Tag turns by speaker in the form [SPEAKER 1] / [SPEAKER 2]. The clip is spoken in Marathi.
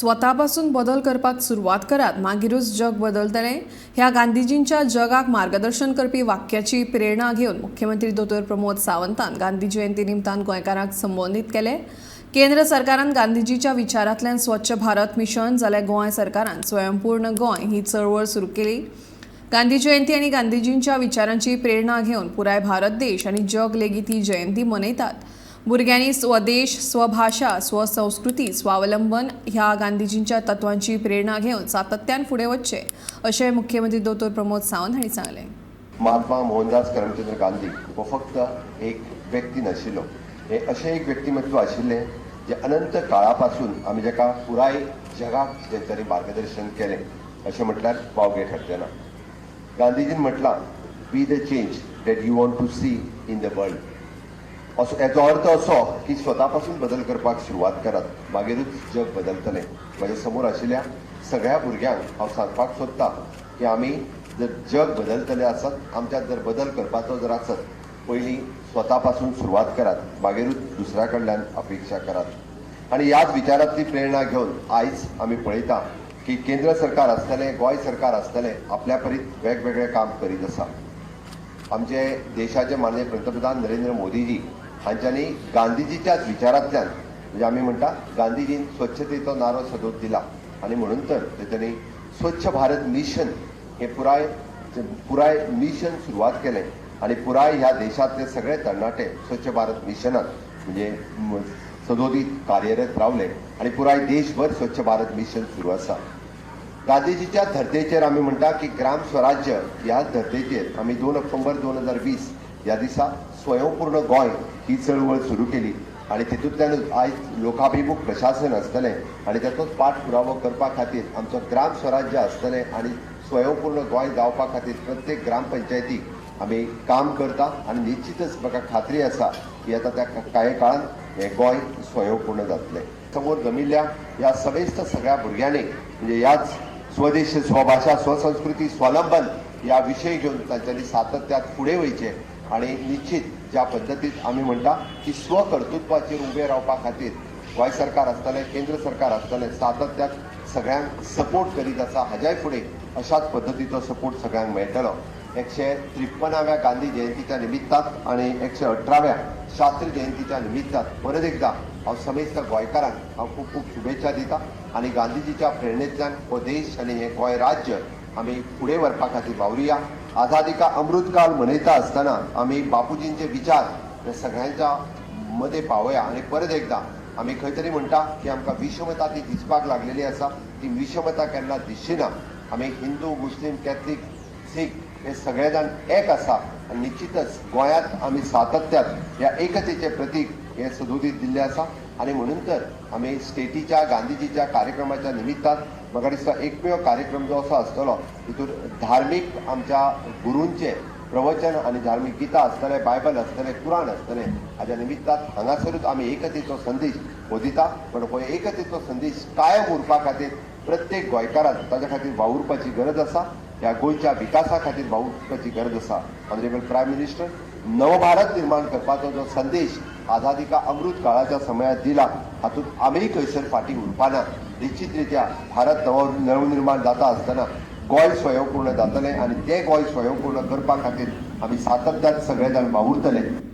[SPEAKER 1] स्वतापासून बदल करपाक सुरवात करात, मागीरूच जग बदलतलें ह्या गांधीजींच्या जगाक मार्गदर्शन करपी वाक्याची प्रेरणा घेवन मुख्यमंत्री दोतोर प्रमोद सावंतान गांधी जयंती निमतान गोंयकारांक संबोधीत केले। केंद्र सरकारान गांधीजीच्या विचारांतल्यान स्वच्छ भारत मिशन जाल्यार गोंय सरकारान स्वयंपूर्ण गोंय ही चळवळ सुरू केली। गांधी जयंती आनी गांधीजींच्या विचारांची प्रेरणा घेवन पुराय भारत देश आनी जग लेगीत ही जयंती मनयतात। भुरग्यांनी स्वदेश, स्वभाषा, स्वसंस्कृती, स्वावलंबन ह्या गांधीजींच्या तत्वांची प्रेरणा घेवन सातत्यान फुडें वचचे अशें मुख्यमंत्री दोतोर प्रमोद सावंत हांणी सांगलें।
[SPEAKER 2] महात्मा मोहनदास करमचंद्र गांधी हो फक्त एक व्यक्ती नाशिल्लो, हे अशें एक व्यक्तिमत्व आशिल्लें जे अनंत काळापासून आमी जाका पुराय जगाक तांच्यांनी मार्गदर्शन केलें अशें म्हटल्यार वावगे ठरचें ना। गांधीजीन म्हटलां, be the change that you want to see in the world. याचो अर्थ असो की स्वतापासून बदल करपाक सुरवात करात, मागीरूच जग बदलतलें। म्हज्या समोर आशिल्ल्या सगळ्या भुरग्यांक हांव सांगपाक सोदतां की आमी जर जग बदलतले आसत, आमच्यात जर बदल करपाचो जर आसत, पयलीं स्वतापासून सुरवात करात, मागीरूच दुसऱ्या कडल्यान अपेक्षा करात। आनी ह्याच विचारांतली प्रेरणा घेवन आयज आमी पळयता की केंद्र सरकार आसतलें, गोंय सरकार आसतलें, आपल्या परीत वेगवेगळें काम करीत आसा। आमचे देशाचे माननीय पंतप्रधान नरेंद्र मोदीजी हांच्यांनी गांधीजीच्याच विचारांतल्यान, म्हणजे आमी म्हणटा गांधीजीन स्वच्छतेचो नारो सदोत दिला आनी म्हणून तर तेच्यांनी स्वच्छ भारत मिशन हे पुराय मिशन सुरवात केलें आनी पुराय ह्या देशांतले सगळे तरणाटे स्वच्छ भारत मिशनात म्हणजे सदोदीत कार्यरत रावले आनी पुराय देशभर स्वच्छ भारत मिशन सुरू आसा। गांधीजीच्या धर्तेचेर आमी म्हणटा की ग्राम स्वराज्य ह्या धर्तेचेर आमी 2 ऑक्टोबर 2020 ह्या दिसा स्वयंपूर्ण गोंय ही चळवळ सुरू केली आनी तितूंतल्यानूच आयज लोकाभिमुख प्रशासन आसतलें आनी ताचोच पाठपुरावो करपा खातीर आमचो ग्राम स्वराज्य आसतलें आनी स्वयंपूर्ण गोंय जावपा खातीर प्रत्येक ग्रामपंचायतीक आमी काम करता आनी निश्चितच म्हाका खात्री आसा की आतां त्या कांय काळान हें गोंय स्वयंपूर्ण जातलें। समोर जमिल्ल्या ह्या समेस्त सगळ्या भुरग्यांनी म्हणजे ह्याच स्वदेश, स्वभाषा, स्वसंस्कृती, स्वावलंबन ह्या विशय घेवन तांच्यांनी सातत्यात फुडें वयचें आनी निश्चित ज्या पद्दतीन आमी म्हणटा की स्वकर्तृत्वाचेर उबें रावपा खातीर गोंय सरकार आसतलें, केंद्र सरकार आसतलें, सातत्यात सगळ्यांक सपोर्ट करीत आसा। हाज्याय फुडें अशाच पद्दतीचो सपोर्ट सगळ्यांक मेळटलो। 153व्या गांधी जयंतीच्या निमित्तान आनी 118व्या शास्त्री जयंतीच्या निमित्तान परत एकदा हांव समेस्त गोंयकारांक हांव खूब खूब शुभेच्छा दिता आनी गांधीजीच्या प्रेरणेंतल्यान हो देश आनी हें गोंय राज्य आमी फुडें व्हरपा खातीर वावुरया। आझादी का अमृतकाल मनयता आसतना आमी बापूजींचे विचार हे सगळ्यांच्या मदें पावया आनी परत एकदा आमी खंय तरी म्हणटा की आमकां विशमता ती दिसपाक लागलेली आसा, ती विशमता केन्ना दिसची ना। आमी हिंदू, मुस्लीम, कॅथलीक, सीख हे सगळे जाण एक आसा आनी निश्चितच गोंयांत आमी सातत्यात ह्या एकतेचे प्रतीक हे सदोदीत दिल्ले आसा आनी म्हणून तर आमी स्टेटीच्या गांधीजीच्या कार्यक्रमाच्या निमित्तान म्हाका दिसता एकमेव कार्यक्रम जो असो आसतलो तितून धार्मीक आमच्या गुरूंचे प्रवचन आनी धार्मीक गितां आसतलें, बायबल आसतलें, कुराण आसतलें। हाज्या निमित्तान हांगासरूच आमी एकतेचो संदेश हो दिता, पण हो एकतेचो संदेश कायम उरपा खातीर प्रत्येक गोंयकारान ताच्या खातीर वावुरपाची गरज आसा। ह्या गोंयच्या विकासा खातीर वावुरपाची गरज आसा। ऑनरेबल प्रायम मिनिस्टर नवभारत निर्माण करपाचो जो संदेश आझादी का अमृत काळाच्या समयात दिला, हातूंत आमीय खंयसर फाटीं उरपाना। निश्चित रित्या भारत नवनिर्माण जाता आसतना गोंय स्वयंपूर्ण जातलें आनी तें गोंय स्वयंपूर्ण करपा खातीर आमी सातत्यात सगळे जाण वावुरतले।